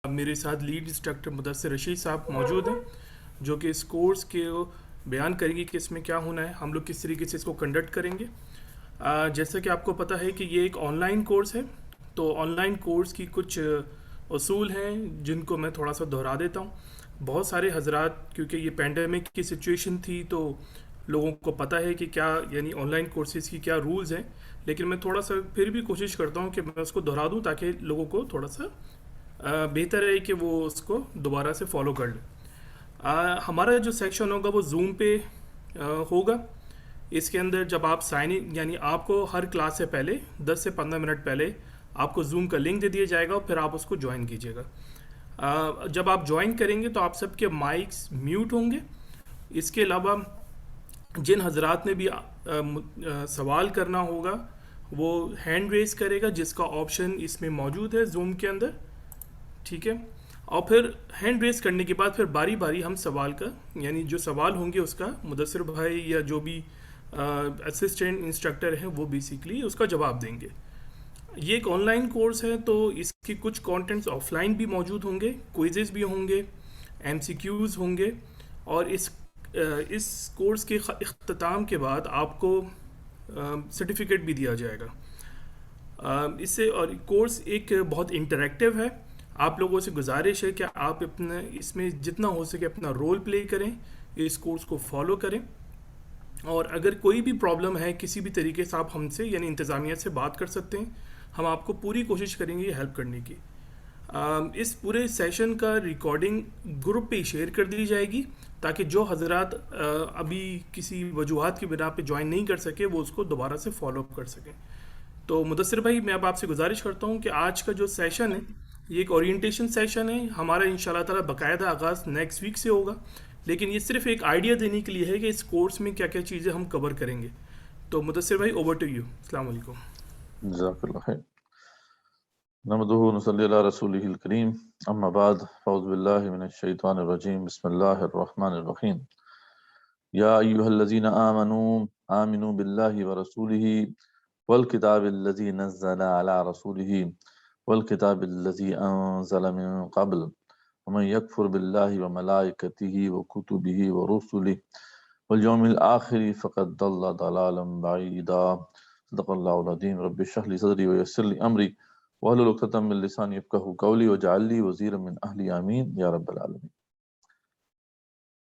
میرے ساتھ lead instructor Mudassir Rashid صاحب موجود ہیں جو کہ اس کورس کے بیان کریں گے کہ اس میں کیا ہونا ہے، ہم لوگ کس طریقے سے اس کو کنڈکٹ کریں گے۔ جیسا کہ آپ کو پتہ ہے کہ یہ ایک آن لائن کورس ہے، تو آن لائن کورس کی کچھ اصول ہیں جن کو میں تھوڑا سا دہرا دیتا ہوں۔ بہت سارے حضرات، کیونکہ یہ پینڈیمک کی سچویشن تھی تو لوگوں کو پتہ ہے کہ کیا یعنی آن لائن کورسز کی کیا رولز ہیں، لیکن میں تھوڑا سا پھر بھی کوشش کرتا ہوں کہ میں اس کو دہرا دوں تاکہ لوگوں کو تھوڑا سا بہتر ہے کہ وہ اس کو دوبارہ سے فالو کر لیں۔ ہمارا جو سیکشن ہوگا وہ زوم پہ ہوگا۔ اس کے اندر جب آپ سائن ان یعنی آپ کو ہر کلاس سے پہلے 10 سے 15 منٹ پہلے آپ کو زوم کا لنک دے دیا جائے گا اور پھر آپ اس کو جوائن کیجیے گا۔ جب آپ جوائن کریں گے تو آپ سب کے مائکس میوٹ ہوں گے۔ اس کے علاوہ جن حضرات نے بھی سوال کرنا ہوگا وہ ہینڈ ریز کرے گا، جس کا آپشن اس میں موجود ہے زوم کے اندر، ٹھیک ہے۔ اور پھر ہینڈ ریز کرنے کے بعد پھر باری باری ہم سوال کا یعنی جو سوال ہوں گے اس کا مدثر بھائی یا جو بھی اسسٹنٹ انسٹرکٹر ہیں وہ بیسیکلی اس کا جواب دیں گے۔ یہ ایک آن لائن کورس ہے تو اس کی کچھ کانٹینٹس آف لائن بھی موجود ہوں گے، کوئزز بھی ہوں گے، ایم سی کیوز ہوں گے، اور اس کورس کے اختتام کے بعد آپ کو سرٹیفکیٹ بھی دیا جائے گا۔ اس سے اور کورس ایک بہت انٹریکٹیو ہے۔ آپ لوگوں سے گزارش ہے کہ آپ اپنا اس میں جتنا ہو سکے اپنا رول پلے کریں، اس کورس کو فالو کریں، اور اگر کوئی بھی پرابلم ہے کسی بھی طریقے سے آپ ہم سے یعنی انتظامیہ سے بات کر سکتے ہیں، ہم آپ کو پوری کوشش کریں گے ہیلپ کرنے کی۔ اس پورے سیشن کا ریکارڈنگ گروپ پہ شیئر کر دی جائے گی تاکہ جو حضرات ابھی کسی وجوہات کی بنا پہ جوائن نہیں کر سکے وہ اس کو دوبارہ سے فالو اپ کر سکیں۔ تو مدثر بھائی میں اب آپ سے گزارش کرتا ہوں کہ آج کا جو سیشن ہے یہ ایک اورینٹیشن سیشن ہے ہمارا، انشاءاللہ تعالی باقاعدہ آغاز نیکسٹ ویک سے ہوگا، لیکن یہ صرف ایک آئیڈیا دینے کے لیے ہے کہ اس کورس میں کیا کیا چیزیں ہم کور کریں گے۔ تو مدثر بھائی اوور ٹو یو، السلام علیکم۔ جزاک اللہ خیر۔ نحمدہ ونصلی علی رسولہ الکریم، اما بعد، اعوذ باللہ من الشیطان الرجیم، بسم اللہ الرحمن الرحیم۔ یا ایہا الذین آمنوا آمنوا باللہ ورسولہ والکتاب الذی نزل علی رسولہ والکتاب الذی انزل من قبل ومن یکفر باللہ وملائکتہ وکتبہ ورسلہ والیوم الآخر فقد ضل ضلالا بعیدا۔ صدق اللہ العظیم۔ رب اشرح لی صدری ویسر لی امری واحلل عقدۃ من لسانی یفقہوا قولی واجعل لی وزیرا من اہلی، آمین یا رب العالمین۔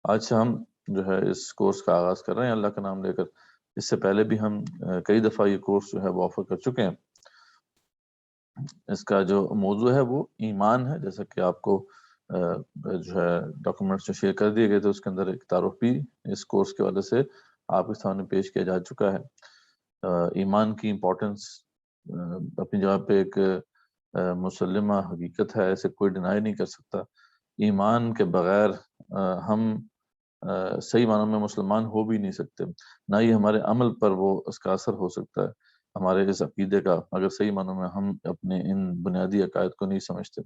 آج سے ہم جو ہے اس کورس کا آغاز کر رہے ہیں اللہ کا نام لے کر۔ اس سے پہلے بھی ہم کئی دفعہ یہ کورس جو ہے وہ آفر کر چکے ہیں۔ اس کا جو موضوع ہے وہ ایمان ہے، جیسا کہ آپ کو جو ہے ڈاکومنٹس جو شیئر کر دیے گئے تھے اس کے اندر ایک تعارف بھی اس کورس کے حوالے سے آپ کے سامنے پیش کیا جا چکا ہے۔ ایمان کی امپورٹنس اپنی جگہ پہ ایک مسلمہ حقیقت ہے، ایسے کوئی ڈینائی نہیں کر سکتا۔ ایمان کے بغیر ہم صحیح معنوں میں مسلمان ہو بھی نہیں سکتے، نہ ہی ہمارے عمل پر وہ اس کا اثر ہو سکتا ہے ہمارے اس عقیدے کا، اگر صحیح معنوں میں ہم اپنے ان بنیادی عقائد کو نہیں سمجھتے۔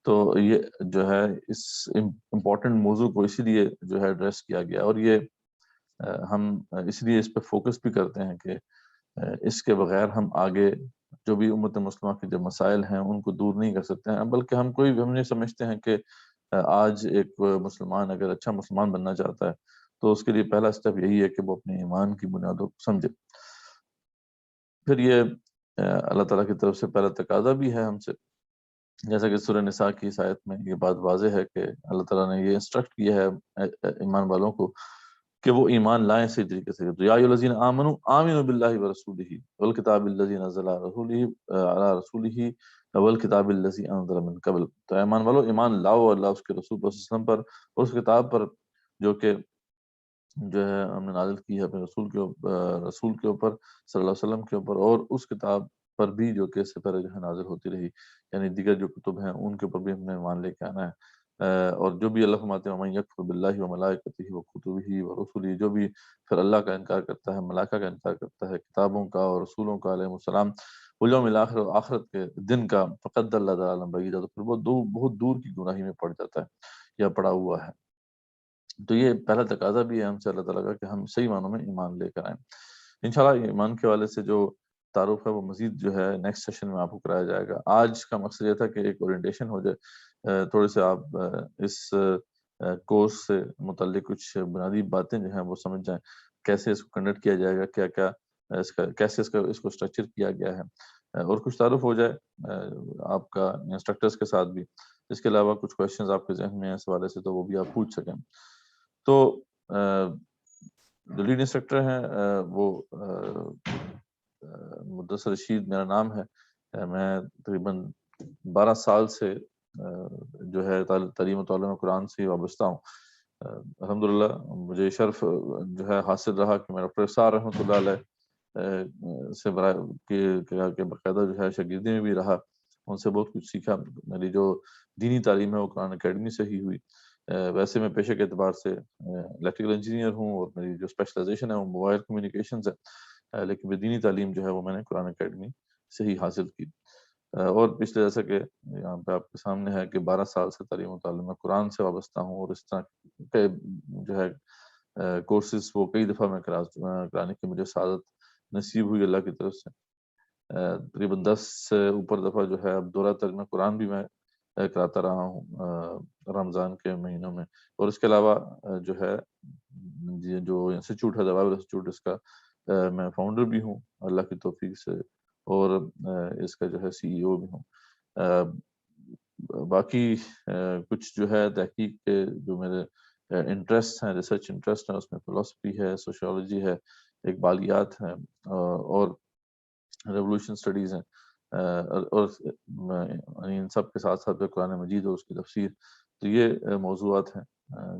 تو یہ جو ہے اس امپورٹنٹ موضوع کو اسی لیے جو ہے ایڈریس کیا گیا، اور یہ ہم اس لیے اس پہ فوکس بھی کرتے ہیں کہ اس کے بغیر ہم آگے جو بھی امت مسلمہ کے جو مسائل ہیں ان کو دور نہیں کر سکتے ہیں، بلکہ ہم نہیں سمجھتے ہیں کہ آج ایک مسلمان اگر اچھا مسلمان بننا چاہتا ہے تو اس کے لیے پہلا سٹیپ یہی ہے کہ وہ اپنے ایمان کی بنیادوں کو سمجھے۔ پھر یہ اللہ تعالیٰ کی طرف سے پہلا تقاضا بھی ہے ہم سے، جیسا کہ سورہ نساء کی اس آیت میں یہ بات واضح ہے کہ اللہ تعالیٰ نے یہ انسٹرکٹ کیا ہے ایمان والوں کو کہ وہ ایمان لائیں صحیح طریقے سے۔ تو یا ایھا الذین آمنوا آمنوا باللہ ورسولہ والکتاب الذی نزل علی رسولہ والکتاب الذی انزل من قبل۔ تو ایمان والو، ایمان لاؤ اللہ اس کے رسول صلی اللہ علیہ وسلم پر اور اس کتاب پر جو ہے ہم نے نازل کی ہے اپنے رسول کے اوپر صلی اللہ علیہ وسلم کے اوپر، اور اس کتاب پر بھی جو کہ اس سے پہلے جو ہے نازل ہوتی رہی، یعنی دیگر جو کتب ہیں ان کے اوپر بھی ہم نے ایمان لے کے آنا ہے۔ اور جو بھی اللہ فرماتے ہیں وَمَن یکفر بِاللَّهِ وَمَلَائِکَتِهِ وَکُتُبِهِ وَرُسُلِهِ، جو بھی پھر اللہ کا انکار کرتا ہے، ملائکہ کا انکار کرتا ہے، کتابوں کا اور رسولوں کا علیہ السلام، والیوم الآخر، اور آخرت کے دن کا، فقد ضل ضلالا بعیدا، تو پھر وہ بہت دور کی گمراہی میں پڑ جاتا ہے یا پڑا ہوا ہے۔ تو یہ پہلا تقاضا بھی ہے ہم سے اللہ تعالیٰ کا کہ ہم صحیح معنوں میں ایمان لے کر آئیں۔ انشاءاللہ ایمان کے حوالے سے جو تعارف ہے وہ مزید جو ہے نیکسٹ سیشن میں آپ کو کرایا جائے گا۔ آج کا مقصد یہ تھا کہ ایک اورینٹیشن ہو جائے تھوڑے سے آپ اس کورس سے متعلق کچھ بنیادی باتیں جو ہیں وہ سمجھ جائیں، کیسے اس کو کنڈکٹ کیا جائے گا، کیا کیا کیسے اس کو اسٹرکچر کیا گیا ہے، اور کچھ تعارف ہو جائے آپ کا انسٹرکٹرز کے ساتھ بھی. اس کے علاوہ کچھ کویشچنز آپ کے ذہن میں ہیں اس حوالے سے تو وہ بھی آپ پوچھ سکیں. تو جو لیڈ انسٹرکٹر ہیں وہ مدثر رشید میرا نام ہے. میں تقریباً 12 سال سے جو ہے تعلیم و تعلم قرآن سے وابستہ ہوں. الحمدللہ مجھے شرف جو ہے حاصل رہا کہ میں ڈاکٹر افسار رحمۃ اللہ علیہ سے کہ باقاعدہ جو ہے شاگردی میں بھی رہا، ان سے بہت کچھ سیکھا. میری جو دینی تعلیم ہے وہ قرآن اکیڈمی سے ہی ہوئی. ویسے میں پیشے کے اعتبار سے الیکٹریکل انجینئر ہوں اور میری جو اسپیشلائزیشن ہے وہ موبائل کمیونیکیشنز ہے، لیکن میری دینی تعلیم جو ہے وہ میں نے قرآن اکیڈمی سے ہی حاصل کی. اور پچھلے جیسا کہ یہاں پہ آپ کے سامنے ہے کہ 12 سال سے تعلیم و تعلم قرآن سے وابستہ ہوں، اور اس طرح کے جو ہے کورسز وہ کئی دفعہ میں کرانے کی مجھے سعادت نصیب ہوئی اللہ کی طرف سے. تقریباً 10 سے اوپر دفعہ جو ہے اب دورہ ترجمہ قرآن بھی میں کراتا رہا ہوں رمضان کے مہینوں میں. اور اس کے علاوہ جو ہے جو انسٹیٹیوٹ ہے دوائل انسٹیٹیوٹ، اس کا میں فاؤنڈر بھی ہوں اللہ کی توفیق سے، اور اس کا جو ہے CEO بھی ہوں. باقی کچھ جو ہے تحقیق کے جو میرے انٹرسٹ ہیں، ریسرچ انٹرسٹ ہیں، اس میں فلسفی ہے، سوشیولوجی ہے، اقبالیات ہیں، اور ریولوشن سٹڈیز ہیں، اور ان سب کے ساتھ ساتھ قرآن مجید اور اس کی تفسیر. تو یہ موضوعات ہیں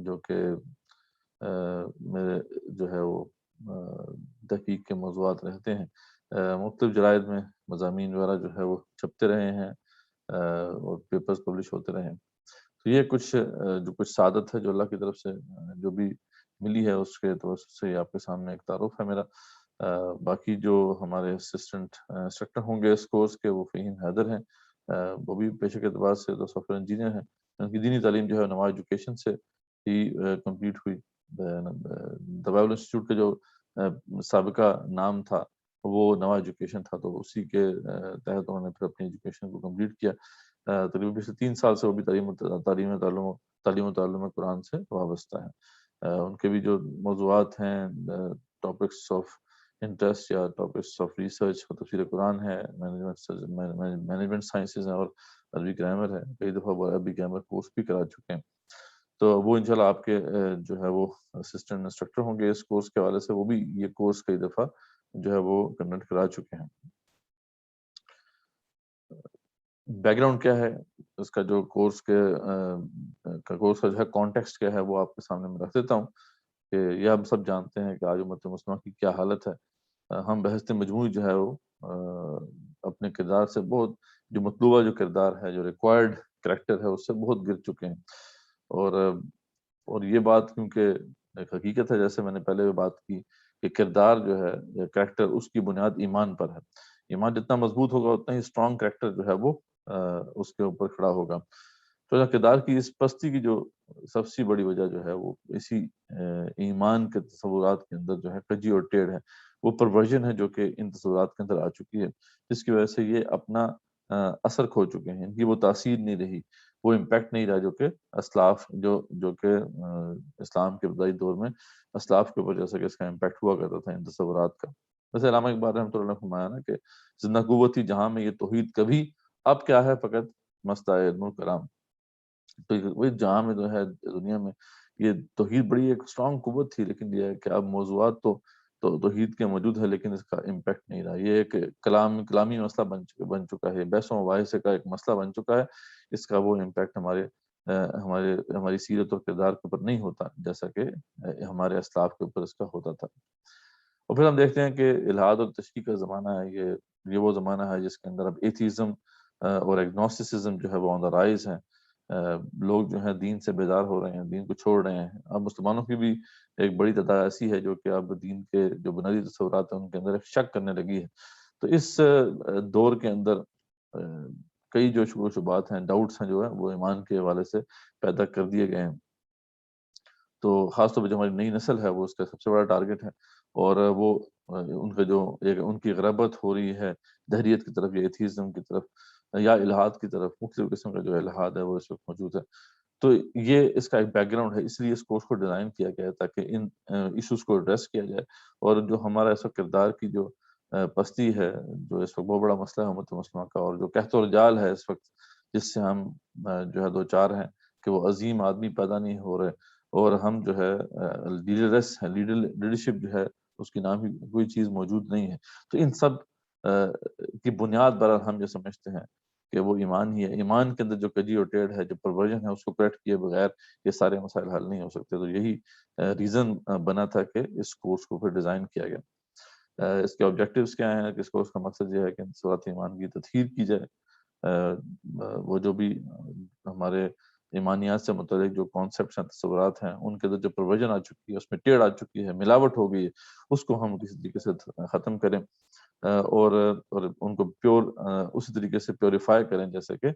جو کہ میرے جو ہے وہ تحقیق کے موضوعات رہتے ہیں. مختلف جرائد میں مضامین وغیرہ جو ہے وہ چھپتے رہے ہیں اور پیپرز پبلش ہوتے رہے ہیں. تو یہ کچھ سعادت ہے جو اللہ کی طرف سے جو بھی ملی ہے اس کے توسط سے آپ کے سامنے ایک تعارف ہے میرا. باقی جو ہمارے اسسٹنٹ انسٹرکٹر ہوں گے اس کورس کے وہ فہیم حیدر ہیں، وہ بھی پیشے کے اعتبار سے تو سافٹ ویئر انجینئر ہیں. ان کی دینی تعلیم جو ہے نواز ایجوکیشن سے ہی کمپلیٹ ہوئی. دوائل انسٹیٹیوٹ کا جو سابقہ نام تھا وہ نواز ایجوکیشن تھا، تو اسی کے تحت انہوں نے پھر اپنی ایجوکیشن کو کمپلیٹ کیا. تقریباً پچھلے 3 سال سے وہ بھی تعلیم و تعلم قرآن سے وابستہ ہیں. ان کے بھی جو موضوعات ہیں ٹاپکس آف انٹرسٹ یا ٹاپکس آف ریسرچ، تفسیر قرآن ہے، مینجمنٹ سائنسز ہیں، اور عربی گرامر ہے. کئی دفعہ وہ عربی گرامر کورس بھی کرا چکے ہیں. تو وہ انشاءاللہ آپ کے جو ہے وہ اسسٹنٹ انسٹرکٹر ہوں گے اس کورس کے حوالے سے. وہ بھی یہ کورس کئی دفعہ جو ہے وہ کنڈکٹ کرا چکے ہیں. بیک گراؤنڈ کیا ہے اس کا، جو کورس کا جو ہے کانٹیکسٹ کیا ہے وہ آپ کے سامنے میں رکھ دیتا ہوں کہ یہ ہم سب جانتے ہیں کہ آج امت مسلمہ کی کیا حالت ہے. ہم بحث مجموعی جو ہے وہ اپنے کردار سے بہت، جو مطلوبہ جو کردار ہے، جو ریکوائرڈ کریکٹر ہے، اس سے بہت گر چکے ہیں. اور یہ بات کیونکہ ایک حقیقت ہے، جیسے میں نے پہلے بھی بات کی کہ کردار جو ہے یا کریکٹر اس کی بنیاد ایمان پر ہے. ایمان جتنا مضبوط ہوگا اتنا ہی اسٹرانگ کریکٹر جو ہے وہ اس کے اوپر کھڑا ہوگا. تو کردار کی اس پستی کی جو سب سے بڑی وجہ جو ہے وہ اسی ایمان کے تصورات کے اندر جو ہے کجی اور ٹیڑھ ہے، وہ پرورژن ہے جو کہ ان تصورات کے اندر آ چکی ہے، جس کی وجہ سے یہ اپنا اثر کھو چکے ہیں. ان کی وہ تاثیر نہیں رہی، وہ امپیکٹ نہیں رہا جو کہ اسلاف جو کہ اسلام کے ابتدائی دور میں اسلاف کے اوپر جیسا کہ اس کا امپیکٹ ہوا کرتا تھا ان تصورات کا. ویسے علامہ اقبال رحمۃ اللہ نے فرمایا نا کہ زندہ قوت تھی جہاں میں یہ توحید کبھی، اب کیا ہے فقط مستائے علم و کرام. تو وہی جہاں میں جو ہے دنیا میں یہ توحید بڑی ایک اسٹرانگ قوت تھی، لیکن یہ ہے کہ اب موضوعات تو توحید کے موجود ہے لیکن اس کا امپیکٹ نہیں رہا. یہ ایک کلامی مسئلہ بن چکا ہے، بحث و مباحثے کا ایک مسئلہ بن چکا ہے. اس کا وہ امپیکٹ ہماری سیرت اور کردار کے اوپر نہیں ہوتا جیسا کہ ہمارے اسلاف کے اوپر اس کا ہوتا تھا. اور پھر ہم دیکھتے ہیں کہ الحاد اور تشکیک کا زمانہ ہے. یہ وہ زمانہ ہے جس کے اندر اب ایتھیزم اور ایگنوسٹسزم جو ہے وہ آن دا رائز ہیں. لوگ جو ہیں دین سے بیدار ہو رہے ہیں، دین کو چھوڑ رہے ہیں. اب مسلمانوں کی بھی ایک بڑی تعداد ایسی ہے جو کہ اب دین کے جو بنیادی تصورات ہیں ان کے اندر ایک شک کرنے لگی ہے. تو اس دور کے اندر کئی جو شبہ و شبات ہیں، ڈاؤٹس ہیں جو ہے وہ ایمان کے حوالے سے پیدا کر دیے گئے ہیں. تو خاص طور پہ جو ہماری نئی نسل ہے وہ اس کا سب سے بڑا ٹارگٹ ہے. اور وہ ان کا جو ان کی غربت ہو رہی ہے دہریت کی طرف یا ایتھیزم کی طرف. یا الہاد کی طرف مختلف قسم کا جو الہاد ہے وہ اس وقت موجود ہے. تو یہ اس کا ایک بیک گراؤنڈ ہے، اس لیے اس کورس کو ڈیزائن کیا گیا ہے تاکہ ان ایشوز کو ایڈریس کیا جائے. اور جو ہمارا اس وقت کردار کی جو پستی ہے، جو اس وقت بہت بڑا مسئلہ ہے امت مسلمہ کا، اور جو قحط و رجال ہے اس وقت جس سے ہم جو ہے دو چار ہیں کہ وہ عظیم آدمی پیدا نہیں ہو رہے، اور ہم جو ہے لیڈرلیس ہے، لیڈرشپ جو ہے اس کی نام ہی کوئی چیز موجود نہیں ہے. تو ان سب کی بنیاد برحال ہم یہ سمجھتے ہیں کہ وہ ایمان ہی ہے. ایمان کے اندر جو کجی اور ٹیڑھ ہے، جو پرورژن ہے، اس کو کریکٹ کیے بغیر یہ سارے مسائل حل نہیں ہو سکتے. تو یہی ریزن بنا تھا کہ اس کورس کو پھر ڈیزائن کیا گیا. اس کے آبجیکٹیوز کیا ہیں کہ اس کورس کا مقصد یہ ہے کہ صورت ایمان کی تطہیر کی جائے. وہ جو بھی ہمارے ایمانیات سے متعلق جو کانسیپٹس ہیں، تصورات ہیں، ان کے اندر جو پرویژن آ چکی ہے، اس میں ٹیڑھ آ چکی ہے، ملاوٹ ہو گئی ہے، اس کو ہم کسی طریقے سے ختم کریں اور ان کو پیور اسی طریقے سے پیوریفائی کریں جیسے کہ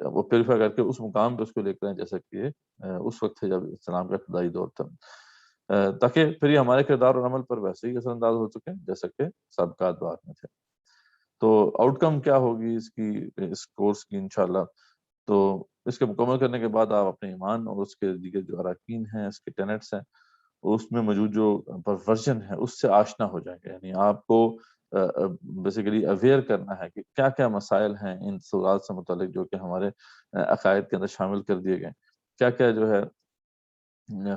وہ پیوریفائی کر کے اس مقام پہ اس کو لے کر آئیں جیسا کہ اس وقت ہے جب اسلام کا ابتدائی دور تھا، تاکہ پھر یہ ہمارے کردار اور عمل پر ویسے ہی اثر انداز ہو چکے ہیں جیسا کہ سابقات بعد میں تھے. تو آؤٹ کم کیا ہوگی اس کورس کی انشاءاللہ؟ تو اس کے مکمل کرنے کے بعد آپ اپنے ایمان اور اس کے دیگر جو اراکین ہیں، اس کے ٹینٹس ہیں، اس میں موجود جو پرورژن ہے اس سے آشنا ہو جائیں گے. یعنی آپ کو بیسیکلی اویئر کرنا ہے کہ کیا کیا مسائل ہیں ان تصورات سے متعلق جو کہ ہمارے عقائد کے اندر شامل کر دیے گئے، کیا کیا جو ہے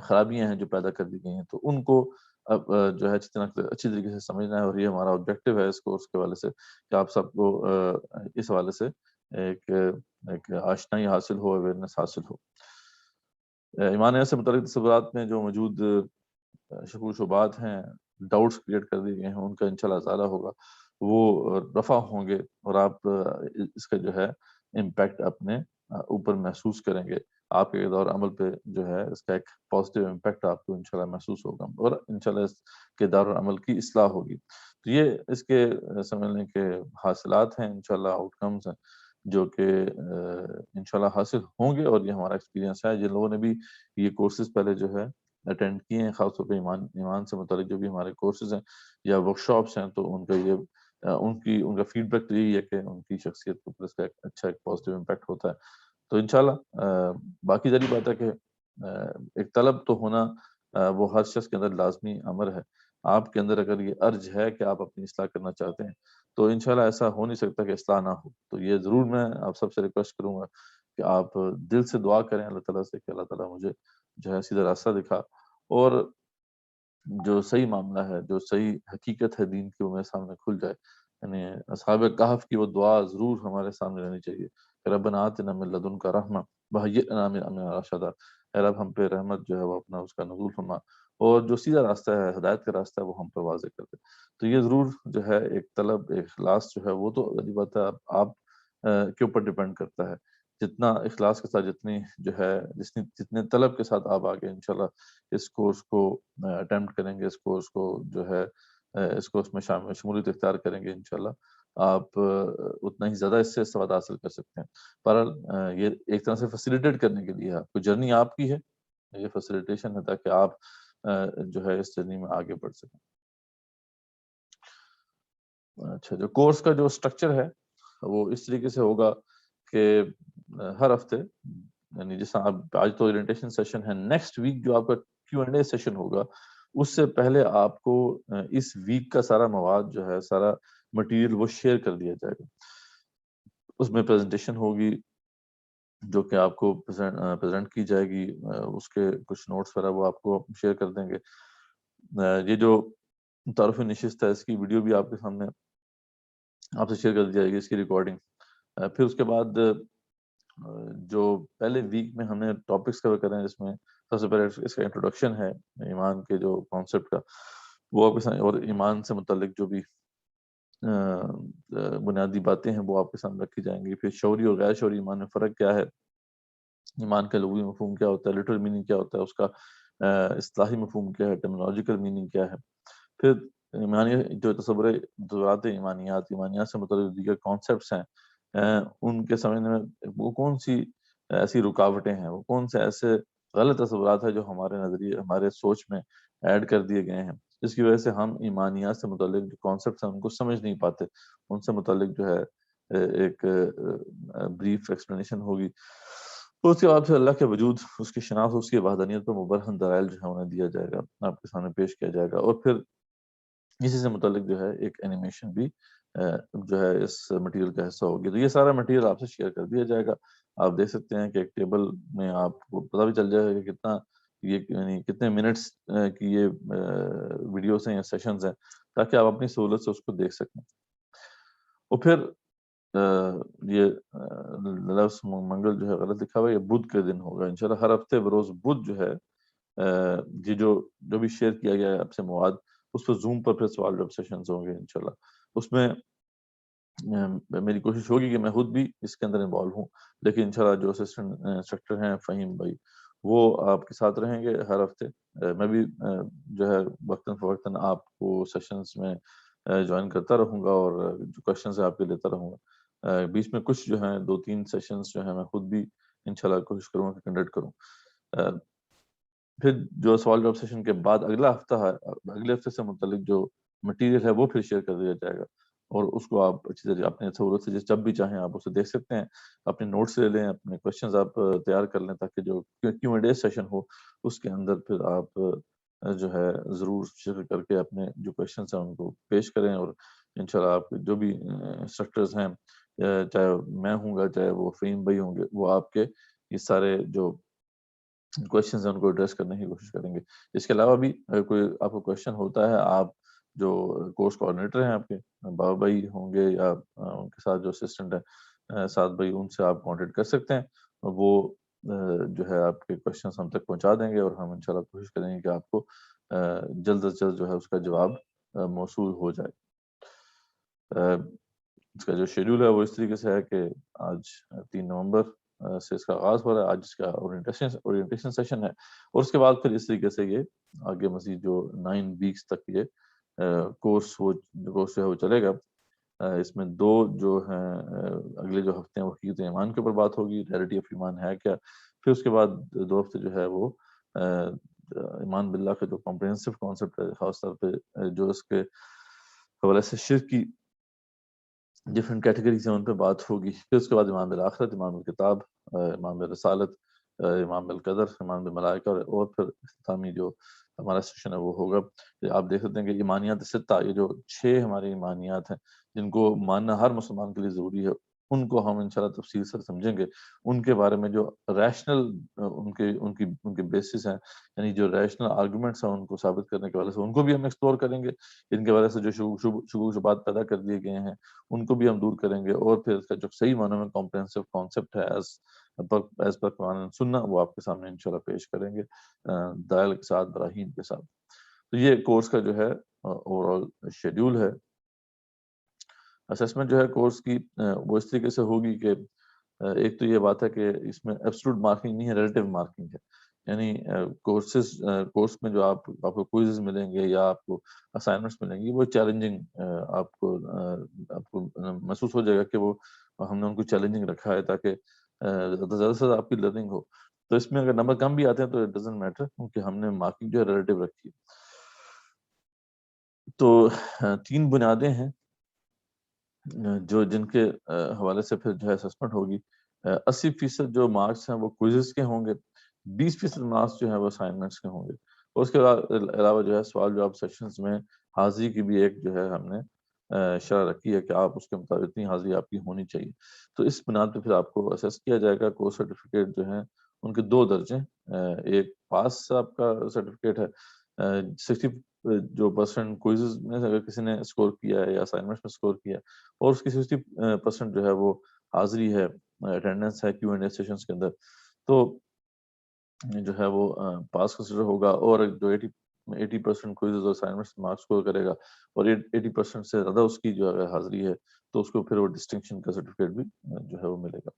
خرابیاں ہیں جو پیدا کر دی گئی ہیں. تو ان کو اب جو ہے اچھی طریقے سے سمجھنا ہے، اور یہ ہمارا آبجیکٹیو ہے اس کورس کے حوالے سے کہ آپ سب کو اس حوالے سے ایک آشنائی حاصل ہو، اویئرنیس حاصل ہو. ایمانیت سے متعلق تصورات میں جو موجود شکوک و شبہات ہیں، ڈاؤٹس کریٹ کر دیے گئے ہیں، ان کا انشاءاللہ ازالہ ہوگا، وہ رفع ہوں گے، اور آپ اس کا جو ہے امپیکٹ اپنے اوپر محسوس کریں گے. آپ کے دور عمل پہ جو ہے اس کا ایک پازیٹیو امپیکٹ آپ کو انشاءاللہ محسوس ہوگا، اور انشاءاللہ اس کے دور عمل کی اصلاح ہوگی. تو یہ اس کے سمجھنے کے حاصلات ہیں، انشاءاللہ آؤٹ کمز ہیں جو کہ انشاءاللہ حاصل ہوں گے. اور یہ ہمارا ایکسپیرینس ہے. جن لوگوں نے بھی یہ کورسز پہلے جو ہے اٹینڈ کیے ہیں، خاص طور پہ ایمان سے متعلق جو بھی ہمارے کورسز ہیں یا ورکشاپس ہیں، تو ان کا یہ ان کا فیڈ بیک تو یہی ہے کہ ان کی شخصیت کے اوپر اس کا اچھا ایک پازیٹیو امپیکٹ ہوتا ہے. تو انشاءاللہ باقی ذری بات ہے کہ ایک طلب تو ہونا وہ ہر شخص کے اندر لازمی امر ہے. آپ کے اندر اگر یہ ارج ہے کہ آپ اپنی اصلاح کرنا چاہتے ہیں تو انشاءاللہ ایسا ہو نہیں سکتا کہ اصلاح نہ ہو. تو یہ ضرور میں آپ سب سے ریکویسٹ کروں گا کہ آپ دل سے دعا کریں اللہ تعالیٰ سے کہ اللہ تعالیٰ مجھے جو ہے سیدھا راستہ دکھا، اور جو صحیح معاملہ ہے، جو صحیح حقیقت ہے دین کی، وہ میرے سامنے کھل جائے. یعنی اصحاب کہف کی وہ دعا ضرور ہمارے سامنے رہنی چاہیے کہ ربنا آتنا من لدنک رحمہ وہیئ لنا من امرنا رشدا. اے رب ہم پہ رحمت جو ہے وہ اپنا اس کا نزول فرما، اور جو سیدھا راستہ ہے، ہدایت کا راستہ ہے، وہ ہم پر واضح کر دے. تو یہ ضرور جو ہے ایک طلب، ایک اخلاص جو ہے وہ تو عجیب بات ہے آپ کے اوپر ڈیپینڈ کرتا ہے. جتنا اخلاص کے ساتھ، جتنی جو ہے جتنے طلب کے ساتھ آپ آگے انشاءاللہ اس کورس کو اٹیمپٹ کریں گے، اس کورس کو جو ہے اس کورس میں شمولیت اختیار کریں گے، انشاءاللہ آپ اتنا ہی زیادہ اس سے استفاد حاصل کر سکتے ہیں. پر یہ ایک طرح سے فیسیلیٹیٹ کرنے کے لیے آپ کو جرنی آپ کی ہے، یہ فیسیلیٹیشن ہے تاکہ آپ جو ہے اس جرنی میں آگے بڑھ سکیں. اچھا، جو کورس کا جو سٹرکچر ہے وہ اس طریقے سے ہوگا کہ ہر ہفتے، یعنی جیسا آپ آج تو اورینٹیشن سیشن ہے، نیکسٹ ویک جو آپ کا Q&A سیشن ہوگا اس سے پہلے آپ کو اس ویک کا سارا مواد جو ہے، سارا مٹیریل وہ شیئر کر دیا جائے گا. اس میں پریزنٹیشن ہوگی جو کہ آپ کو پریزنٹ کی جائے گی، اس کے کچھ نوٹس وغیرہ وہ آپ کو شیئر کر دیں گے. یہ جو تعارف نشست ہے اس کی ویڈیو بھی آپ کے سامنے آپ سے شیئر کر دی جائے گی، اس کی ریکارڈنگ. پھر اس کے بعد جو پہلے ویک میں ہم نے ٹاپکس کور کرے ہیں، جس میں سب سے پہلے اس کا انٹروڈکشن ہے ایمان کے جو کانسیپٹ کا، وہ آپ کے سامنے، اور ایمان سے متعلق جو بھی بنیادی باتیں ہیں وہ آپ کے سامنے رکھی جائیں گی. پھر شعوری اور غیر شعوری ایمان میں فرق کیا ہے، ایمان کا لغوی مفہوم کیا ہوتا ہے، لٹرل میننگ کیا ہوتا ہے، اس کا اصطلاحی مفہوم کیا ہے، ٹرمینالوجیکل میننگ کیا ہے. پھر جو تصورات ایمانیات سے متعلق دیگر کانسیپٹس ہیں، ان کے سمجھنے میں وہ کون سی ایسی رکاوٹیں ہیں، وہ کون سے ایسے غلط تصورات ہیں جو ہمارے نظریے، ہمارے سوچ میں ایڈ کر دیے گئے ہیں، جس کی وجہ سے ہم ایمانیات سے متعلق جو کانسیپٹس ہیں ان کو سمجھ نہیں پاتے، ان سے متعلق جو ہے ایک بریف ایکسپلینیشن ہوگی. تو اس کے بعد پھر اللہ کے وجود، اس کی شناخت، اس کی وحدانیت پر مبرہن دلائل جو ہے انہیں دیا جائے گا، آپ کے سامنے پیش کیا جائے گا. اور پھر اسی سے متعلق جو ہے ایک اینیمیشن بھی جو ہے اس مٹیریل کا حصہ ہوگی. تو یہ سارا مٹیریل آپ سے شیئر کر دیا جائے گا. آپ دیکھ سکتے ہیں کہ ایک ٹیبل میں آپ کو پتہ بھی چل جائے گا کہ کتنا یہ یعنی کتنے منٹس کی یہ ویڈیوز ہیں یا سیشنز ہیں، تاکہ آپ اپنی سہولت سے اس کو دیکھ سکیں. اور پھر یہ لفظ منگل جو ہے غلط لکھا ہوا ہے، یہ بدھ کے دن ہوگا انشاءاللہ. ہر ہفتے بروز بدھ جو ہے یہ جو بھی شیئر کیا گیا ہے آپ سے مواد، اس پر زوم پر پھر سوال جواب سیشنز ہوں گے انشاءاللہ. اس میں میری کوشش ہوگی کہ میں خود بھی اس کے اندر انوالو ہوں، لیکن انشاءاللہ جو اسسٹنٹ انسٹرکٹر ہیں فہیم بھائی، وہ آپ کے ساتھ رہیں گے ہر ہفتے. میں بھی جو ہے وقتاً فوقتاً آپ کو سیشنز میں جوائن کرتا رہوں گا اور جو کوشچنز ہیں آپ کے لیتا رہوں گا. بیچ میں کچھ جو ہیں 2-3 سیشنز جو ہیں میں خود بھی انشاءاللہ کوشش کروں گا کہ کنڈکٹ کروں. پھر جو سوال جواب سیشن کے بعد اگلا ہفتہ ہے، اگلے ہفتے سے متعلق جو مٹیریل ہے وہ پھر شیئر کر دیا جائے گا، اور اس کو آپ اچھی طرح اپنے سہولت سے جب بھی چاہیں آپ اسے دیکھ سکتے ہیں. اپنے نوٹس لے لیں، اپنے کوشچنز آپ تیار کر لیں، تاکہ جو کیو اینڈ اے سیشن ہو اس کے اندر پھر آپ جو ہے ضرور شرکت کر کے اپنے جو کوشچنز ہیں ان کو پیش کریں. اور انشاءاللہ آپ جو بھی انسٹرکٹرز ہیں، چاہے میں ہوں گا چاہے وہ فہیم بھائی ہوں گے، وہ آپ کے یہ سارے جو کوشچنز ہیں ان کو ایڈریس کرنے کی کوشش کریں گے. اس کے علاوہ بھی کوئی آپ کو کوشچن ہوتا ہے، آپ جو کورس کوآرڈینیٹر ہیں آپ کے بابا بھائی ہوں گے یا ان کے ساتھ جو اسسٹنٹ ہے سعد بھائی، ان سے آپ کانٹیکٹ کر سکتے ہیں. وہ جو ہے آپ کے کوشچنز ہم تک پہنچا دیں گے، اور ہم انشاءاللہ کوشش کریں گے کہ آپ کو جلد از جلد جو ہے اس کا جواب موصول ہو جائے. اس کا جو شیڈول ہے وہ اس طریقے سے ہے کہ آج 3 نومبر سے اس کا آغاز ہو رہا ہے. آج اس کا اورینٹیشن سیشن ہے، اور اس کے بعد پھر اس طریقے سے یہ آگے مزید جو 9 ویکس تک یہ کورس جو ہے وہ چلے گا. اس میں 2 جو ہیں اگلے جو ہفتے ہیں وہ حقیقت ایمان کے اوپر بات ہوگی، ریئلٹی آف ایمان ہے کیا. پھر اس کے بعد 2 ہفتے جو ہے وہ ایمان باللہ کا جو کمپریہنسو کانسیپٹ ہے، خاص طور پہ جو اس کے حوالے سے شرک کی ڈفرینٹ کیٹیگریز ہیں ان پہ بات ہوگی. پھر اس کے بعد ایمان بالآخرت، ایمان بالکتاب، ایمان بالرسالت، ایمان بالقدر، ایمان بالملائکہ، اور پھر اختتامی جو ہمارا سیشن ہے وہ ہوگا. آپ دیکھ سکتے ہیں کہ ایمانیات ستہ، یہ جو 6 ہماری ایمانیات ہیں جن کو ماننا ہر مسلمان کے لیے ضروری ہے، ان کو ہم انشاءاللہ تفصیل سے سمجھیں گے. ان کے بارے میں جو ریشنل ان کے بیسس ہیں، یعنی جو ریشنل آرگومنٹس ہیں ان کو ثابت کرنے کے والے سے ان کو بھی ہم ایکسپلور کریں گے. ان کے وجہ سے جو شبہات پیدا کر دیے گئے ہیں ان کو بھی ہم دور کریں گے. اور پھر اس کا جو صحیح معنوں میں کمپریہنسو کانسیپٹ ہے ایز پر قرآن سننا، وہ آپ کے سامنے انشاءاللہ پیش کریں گے دلائل کے ساتھ، براہین کے ساتھ. تو یہ کورس کا جو ہے اوور آل شیڈیول ہے. اسسمنٹ جو ہے کورس کی وہ اس طریقے سے ہوگی کہ ایک تو یہ بات ہے کہ اس میں ایبسولوٹ مارکنگ نہیں ہے، ریلیٹیو مارکنگ ہے. یعنی کورس میں جو آپ کو کوئزز ملیں گے یا آپ کو اسائنمنٹس ملیں گی، وہ چیلنجنگ آپ کو محسوس ہو جائے گا کہ وہ ہم نے ان کو چیلنجنگ رکھا ہے تاکہ زیادہ سے زیادہ آپ کی لرننگ ہو. تو اس میں اگر نمبر کم بھی آتے ہیں تو اٹ ڈزنٹ میٹر، کیونکہ ہم نے مارکنگ جو ہے ریلیٹیو رکھی ہے. تو 3 بنیادیں ہیں جو جن کے حوالے سے پھر جو ہے اسسمنٹ ہوگی. 80% جو مارکس ہیں وہ کوئزز کے ہوں گے، 20% مارکس جو ہیں وہ اسائنمنٹس کے ہوں گے. اور اس کے علاوہ جو ہے سوال جواب سیشنز میں حاضری کی بھی ایک جو ہے ہم نے شرح رکھی ہے کہ آپ اس کے مطابق اتنی حاضری آپ کی ہونی چاہیے. تو اس بنیاد پہ پھر آپ کو اسیس کیا جائے گا. کورس سرٹیفکیٹ جو ہیں ان کے 2 درجے، ایک پاس آپ کا سرٹیفکیٹ ہے، 60 جو پرسنٹ کوئزز میں اگر کسی نے اسکور کیا ہے یا اسائنمنٹس میں اسکور کیا ہے، اور اس کی 60% جو ہے وہ حاضری ہے، اٹینڈنس ہے کیو اینڈ اے سیشنز کے اندر، تو جو ہے وہ پاس کنسیڈر ہوگا. اور جو 80% کوئزز اور اسائنمنٹس مارکس اسکور کرے گا اور 80% سے زیادہ اس کی جو ہے حاضری ہے، تو اس کو پھر وہ ڈسٹنکشن کا سرٹیفکیٹ بھی جو ہے وہ ملے گا.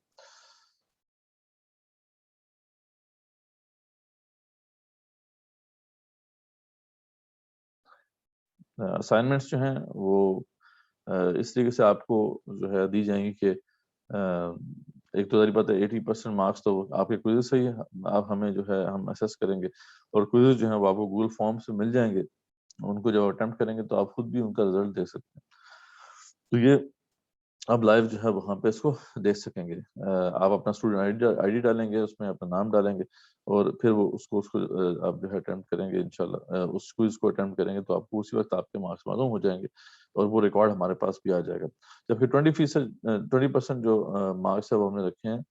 اسائنمنٹس جو ہیں وہ اس طریقے سے آپ کو جو ہے دی جائیں گی کہ ایک تو ظاہر بات ہے 80% مارکس تو آپ کے کوئزز سے ہی آپ ہمیں جو ہے ہم اسیس کریں گے، اور کوئزز جو ہیں وہ آپ کو گوگل فارم سے مل جائیں گے. ان کو جب اٹیمپٹ کریں گے تو آپ خود بھی ان کا رزلٹ دیکھ سکتے ہیں. تو یہ اب لائیو جو ہے وہاں پہ اس کو دیکھ سکیں گے. آپ اپنا اسٹوڈنٹ آئی ڈی ڈالیں گے، اس میں اپنا نام ڈالیں گے، اور پھر وہ اس کو آپ جو ہے اٹیمپٹ کریں گے انشاءاللہ. اس کوئز کو اٹیمپٹ کریں گے تو آپ کو اسی وقت آپ کے مارکس معلوم ہو جائیں گے، اور وہ ریکارڈ ہمارے پاس بھی آ جائے گا. جبکہ 20% جو مارکس ہے وہ ہم نے رکھے ہیں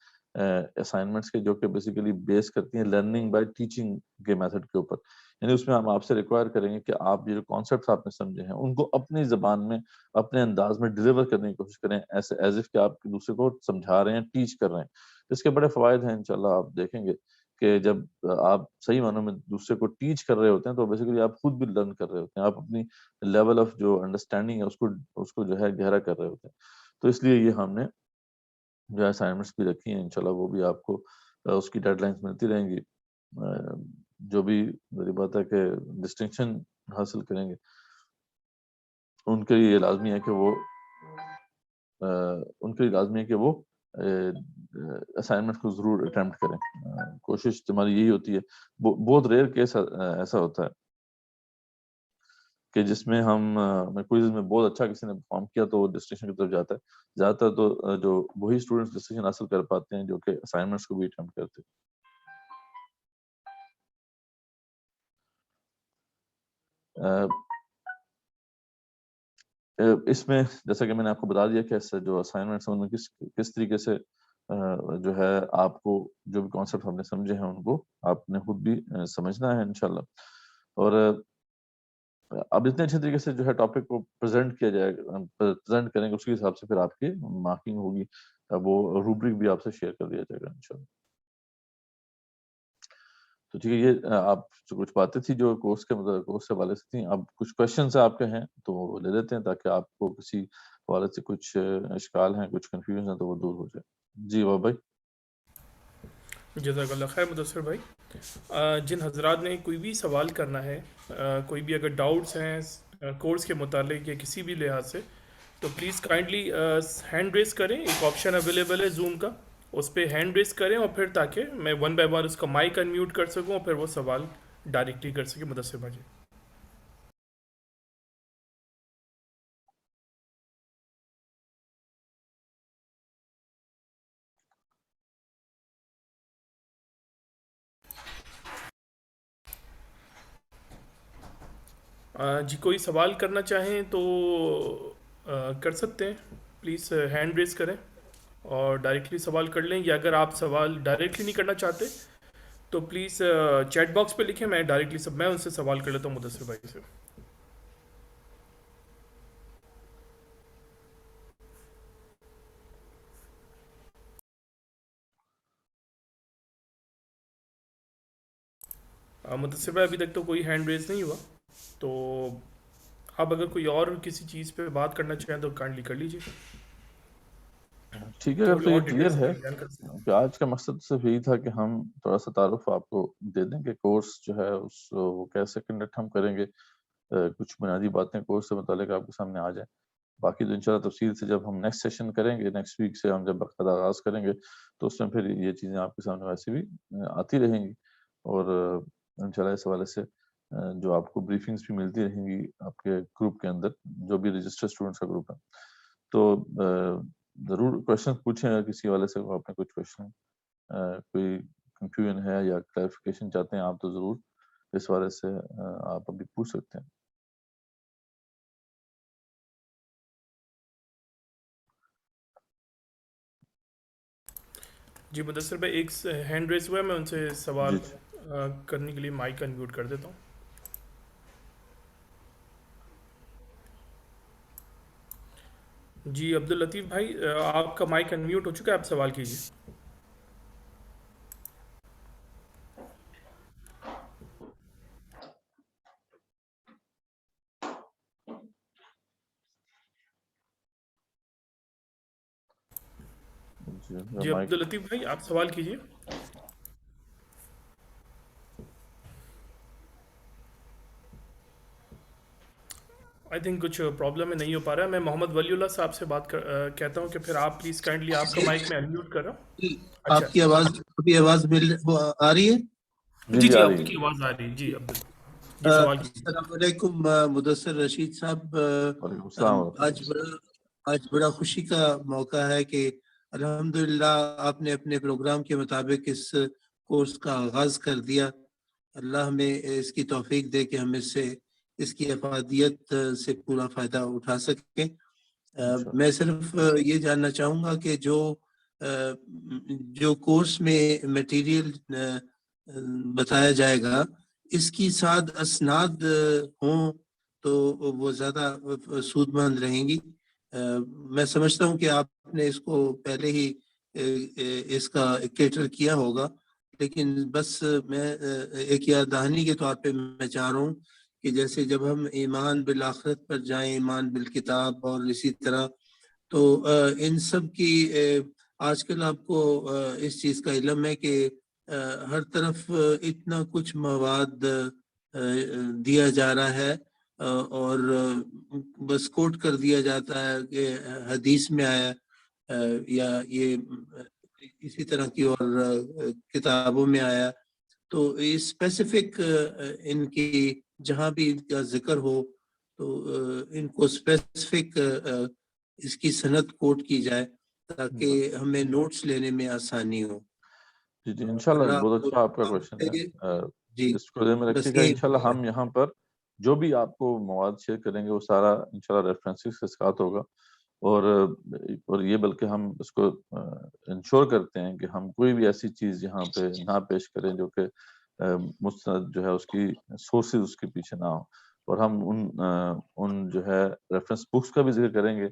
اسائنمنٹس کے، جو کہ بیسیکلی بیس کرتی ہیں لرننگ بائی ٹیچنگ کے میتھڈ کے اوپر. یعنی اس میں ہم آپ سے ریکوائر کریں گے کہ آپ یہ جو کانسیپٹس آپ نے سمجھے ہیں ان کو اپنی زبان میں اپنے انداز میں ڈیلیور کرنے کی کوشش کریں، ایسے ایز اف کہ آپ دوسرے کو سمجھا رہے ہیں، ٹیچ کر رہے ہیں. اس کے بڑے فوائد ہیں انشاءاللہ. آپ دیکھیں گے کہ جب آپ صحیح معنوں میں دوسرے کو ٹیچ کر رہے ہوتے ہیں تو بیسیکلی آپ خود بھی لرن کر رہے ہوتے ہیں، آپ اپنی لیول آف جو انڈرسٹینڈنگ ہے اس کو جو ہے گہرا کر رہے ہوتے ہیں. تو اس لیے یہ ہم نے جو اسائنمنٹس بھی رکھی ہیں انشاءاللہ، وہ بھی آپ کو اس کی ڈیڈ لائنز ملتی رہیں گی. جو بھی میری بات ہے کہ ڈسٹنکشن حاصل کریں گے ان کے لیے لازمی ہے کہ وہ اسائنمنٹ کو ضرور اٹیمپٹ کریں. کوشش تمہاری یہی ہوتی ہے. بہت ریئر کیس ایسا ہوتا ہے کہ جس میں ہم کوئز میں بہت اچھا کسی نے پرفارم کیا تو وہ ڈسٹنکشن کی طرف جاتا ہے. زیادہ تر تو جو وہی اسٹوڈنٹس ڈسٹنکشن حاصل کر پاتے ہیں جو کہ اسائنمنٹس کو بھی اٹیمپٹ کرتے ہیں. اس میں جیسا کہ میں نے آپ کو بتا دیا کہ جو اسائنمنٹس ہیں ان میں کس طریقے سے جو ہے آپ کو جو بھی کانسیپٹ ہم نے سمجھے ہیں ان کو آپ نے خود بھی سمجھنا ہے انشاءاللہ. اور اب اتنے اچھے طریقے سے جو ہے ٹاپک کو پریزنٹ کیا جائے گا، پریزنٹ کریں گے، اس کے حساب سے پھر آپ کی مارکنگ ہوگی. وہ روبرک بھی آپ سے شیئر کر دیا جائے گا انشاءاللہ. تو ٹھیک ہے، یہ آپ جو کچھ باتیں تھی جو کورس کے حوالے سے تھیں. اب کچھ کوشچنز آپ کے ہیں تو وہ لے لیتے ہیں تاکہ آپ کو کسی حوالے سے کچھ اشکال ہیں، کچھ کنفیوژن ہیں تو وہ دور ہو جائے. جی وہ بھائی. جزاک اللہ خیر مدثر بھائی. جن حضرات نے کوئی بھی سوال کرنا ہے، کوئی بھی اگر ڈاؤٹس ہیں کورس کے متعلق یا کسی بھی لحاظ سے، تو پلیز کائنڈلی ہینڈ ریز کریں. ایک آپشن اویلیبل ہے زوم کا، اس پہ ہینڈ ریز کریں، اور پھر تاکہ میں ون بائی ون اس کا مائک انمیوٹ کر سکوں اور پھر وہ سوال ڈائریکٹلی کر سکے مدثر بھائی. جی کوئی سوال کرنا چاہیں تو کر سکتے ہیں. پلیز ہینڈ ریز کریں اور ڈائریکٹلی سوال کر لیں، یا اگر آپ سوال ڈائریکٹلی نہیں کرنا چاہتے تو پلیز چیٹ باکس پہ لکھیں، میں ڈائریکٹلی میں ان سے سوال کر لیتا ہوں مدثر بھائی سے. مدثر بھائی ابھی تک تو کوئی ہینڈ ریز نہیں ہوا، تو آپ اگر کوئی اور کسی چیز پہ بات کرنا چاہیں تو کائنڈلی کر لیجیے. ٹھیک ہے، تھوڑی تو یہ اور ڈیٹیل کلیئر سے ہے بیان کر سکتے ہیں. کہ آج کا مقصد صرف یہی تھا کہ ہم تھوڑا سا تعارف آپ کو دے دیں کہ کورس جو ہے وہ کیسے کنڈکٹ ہم کریں گے. کچھ بنیادی باتیں کورس سے متعلق آپ کے سامنے آ جائیں. باقی تو انشاءاللہ تفصیل سے جب ہم نیکسٹ سیشن کریں گے، نیکسٹ ویک سے ہم جب باقاعدہ آغاز کریں گے تو اس میں پھر یہ چیزیں آپ کے سامنے ویسے بھی آتی رہیں گی. اور انشاءاللہ اس حوالے سے جو آپ کو بریفنگز بھی ملتی رہیں گی آپ کے گروپ کے اندر، جو بھی رجسٹرڈ اسٹوڈنٹس کا گروپ ہے. تو ضرور کوشچن پوچھیں اگر کسی حوالے سے آپ نے کچھ کوشچن کوئی کنفیوژن ہے یا کلیریفیکیشن چاہتے ہیں آپ تو ضرور اس حوالے سے آپ ابھی پوچھ سکتے ہیں. جی مدثر بھائی ایک ہینڈ ریز ہوا ہے، میں ان سے سوال جی کرنے کے لیے مائک انمیوٹ کر دیتا ہوں. جی عبداللطیف بھائی آپ کا مائک انمیوٹ ہو چکا ہے، آپ سوال کیجیے. جی مائک. عبداللطیف بھائی آپ سوال کیجیے. آئی تھنک کچھ پرابلم میں نہیں ہو پا رہا ہے. میں محمد ولی اللہ صاحب سے بات کہتا ہوں کہ پھر آپ پلیز کائنڈلی آپ کا مائک میں انمیوٹ کر رہا ہوں. اچھا آپ کی آواز ابھی آواز آ رہی ہے؟ جی جی آ آپ رہی کی ہے. آواز آ رہی ہے. جی عبد جی سوال کیجیے. السلام علیکم مدثر رشید صاحب. وعلیکم السلام ورحمۃ آج اللہ. آج بڑا خوشی کا موقع ہے کہ الحمدللہ آپ نے اپنے پروگرام کے مطابق اس کورس کا آغاز کر دیا. اللہ ہمیں اس کی توفیق دے کہ ہم اس کی افادیت سے پورا فائدہ اٹھا سکیں. انشاءاللہ. میں صرف یہ جاننا چاہوں گا کہ جو کورس میں میٹیریل بتایا جائے گا اس کی ساتھ اسناد ہوں تو وہ زیادہ سود مند رہیں گی. میں سمجھتا ہوں کہ آپ نے اس کو پہلے ہی اس کا کیٹر کیا ہوگا، لیکن بس میں ایک یاد دہانی کے طور پہ میں چاہ رہا ہوں کہ جیسے جب ہم ایمان بالآخرت پر جائیں، ایمان بالکتاب اور اسی طرح، تو ان سب کی آج کل آپ کو اس چیز کا علم ہے کہ ہر طرف اتنا کچھ مواد دیا جا رہا ہے اور بس کوٹ کر دیا جاتا ہے کہ حدیث میں آیا یا یہ اسی طرح کی اور کتابوں میں آیا. تو اسپیسیفک ان کی جہاں بھی ان کا ذکر ہو تو ان کو اسپیسیفک اس کی سند کوٹ کی جائے تاکہ ہمیں نوٹس لینے میں آسانی ہو. جی انشاءاللہ اللہ بہت آپ کو اچھا آپ کا کوشچن ہے. جی اس کو ذہن میں بس رکھیے گا. یہی انشاءاللہ ہم یہاں پر جو بھی آپ کو مواد شیئر کریں گے وہ سارا انشاءاللہ ریفرنسز کے ساتھ ہوگا، اور یہ بلکہ ہم اس کو انشور کرتے ہیں کہ ہم کوئی بھی ایسی چیز یہاں پہ نہ پیش کریں جو کہ مستند جو ہے اس کی سورسز اس کے پیچھے نہ ہو، اور ہم ان جو ہے ریفرنس بکس کا بھی ذکر کریں گے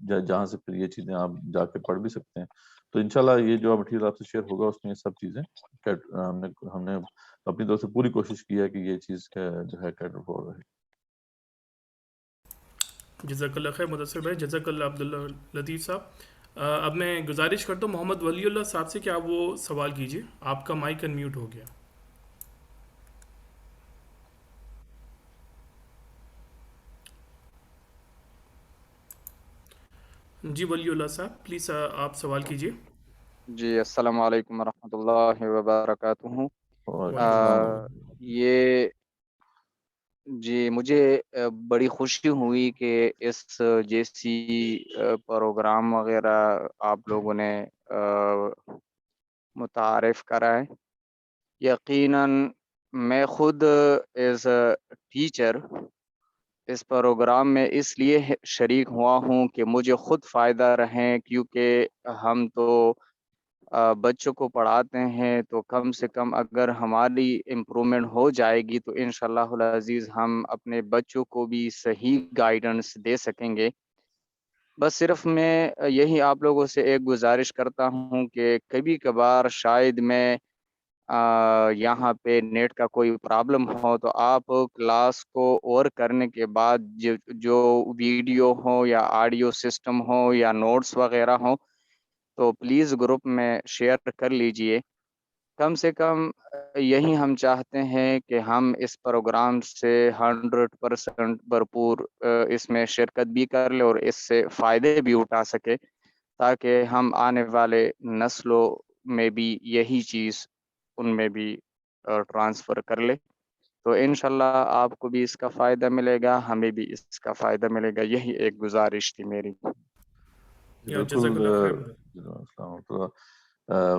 جہاں سے پھر یہ چیزیں آپ جا کے پڑھ بھی سکتے ہیں. تو انشاءاللہ یہ جو مٹیریل آپ سے شیئر ہوگا اس میں یہ سب چیزیں ہم نے اپنی طرف سے پوری کوشش کی ہے کہ یہ چیز جو ہے کیٹر فور رہے. جزاک اللہ خیر مدثر بھائی، جزاک اللہ عبداللہ لطیف صاحب. اب میں گزارش کرتا ہوں محمد ولی اللہ صاحب سے کہ آپ وہ سوال کیجیے. آپ کا مائک انمیوٹ ہو گیا. جی ولی اللہ صاحب پلیز آپ سوال کیجیے. جی السلام علیکم ورحمۃ اللہ وبرکاتہ. وعلیکم السلام. یہ جی مجھے بڑی خوشی ہوئی کہ اس جیسی پروگرام وغیرہ آپ لوگوں نے متعارف کرائے. یقیناً میں خود ایز اے ٹیچر اس پروگرام میں اس لیے شریک ہوا ہوں کہ مجھے خود فائدہ رہیں، کیونکہ ہم تو بچوں کو پڑھاتے ہیں تو کم سے کم اگر ہماری امپرومنٹ ہو جائے گی تو انشاءاللہ العزیز ہم اپنے بچوں کو بھی صحیح گائیڈنس دے سکیں گے. بس صرف میں یہی آپ لوگوں سے ایک گزارش کرتا ہوں کہ کبھی کبھار شاید میں یہاں پہ نیٹ کا کوئی پرابلم ہو تو آپ کلاس کو اور کرنے کے بعد جو ویڈیو ہو یا آڈیو سسٹم ہو یا نوٹس وغیرہ ہوں تو پلیز گروپ میں شیئر کر لیجئے. کم سے کم یہی ہم چاہتے ہیں کہ ہم اس پروگرام سے 100% بھرپور اس میں شرکت بھی کر لیں اور اس سے فائدے بھی اٹھا سکے تاکہ ہم آنے والے نسلوں میں بھی یہی چیز ان میں بھی ٹرانسفر کر لے. تو انشاءاللہ آپ کو بھی اس کا فائدہ ملے گا، ہمیں بھی اس کا فائدہ ملے گا. یہی ایک گزارش تھی میری. جزاک بالکل. اللہ خیر. السلام علیکم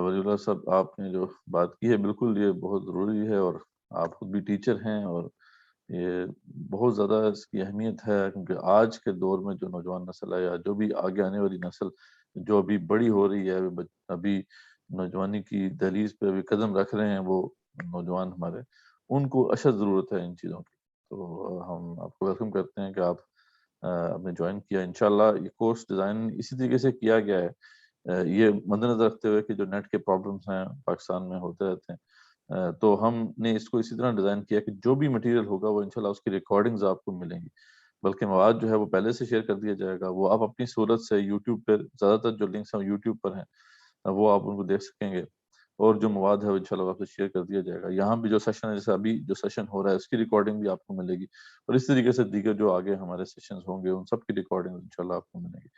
ولی اللہ صاحب، آپ نے جو بات کی ہے بالکل یہ بہت ضروری ہے، اور آپ خود بھی ٹیچر ہیں اور یہ بہت زیادہ اس کی اہمیت ہے، کیونکہ آج کے دور میں جو نوجوان نسل ہے یا جو بھی آگے آنے والی نسل جو ابھی بڑی ہو رہی ہے، ابھی نوجوانی کی دہلیز پہ ابھی قدم رکھ رہے ہیں، وہ نوجوان ہمارے، ان کو اشد ضرورت ہے ان چیزوں کی. تو ہم آپ کو ویلکم کرتے ہیں کہ آپ نے جوائن کیا. انشاءاللہ یہ کورس ڈیزائن اسی طریقے سے کیا گیا ہے، یہ مد نظر رکھتے ہوئے کہ جو نیٹ کے پرابلمس ہیں پاکستان میں ہوتے رہتے ہیں، تو ہم نے اس کو اسی طرح ڈیزائن کیا کہ جو بھی مٹیریل ہوگا وہ انشاءاللہ اس کی ریکارڈنگز آپ کو ملیں گی، بلکہ مواد جو ہے وہ پہلے سے شیئر کر دیا جائے گا. وہ آپ اپنی صورت سے یوٹیوب پہ زیادہ تر جو لنکس ہیں یوٹیوب پر ہیں وہ آپ ان کو دیکھ سکیں گے، اور جو مواد ہے وہ انشاءاللہ آپ سے شیئر کر دیا جائے گا. یہاں بھی جو سیشن ہے، جیسے ابھی جو سیشن ہو رہا ہے اس کی ریکارڈنگ بھی آپ کو ملے گی، اور اس طریقے سے دیگر جو آگے ہمارے سیشنز ہوں گے ان سب کی ریکارڈنگ انشاءاللہ آپ کو ملے گی.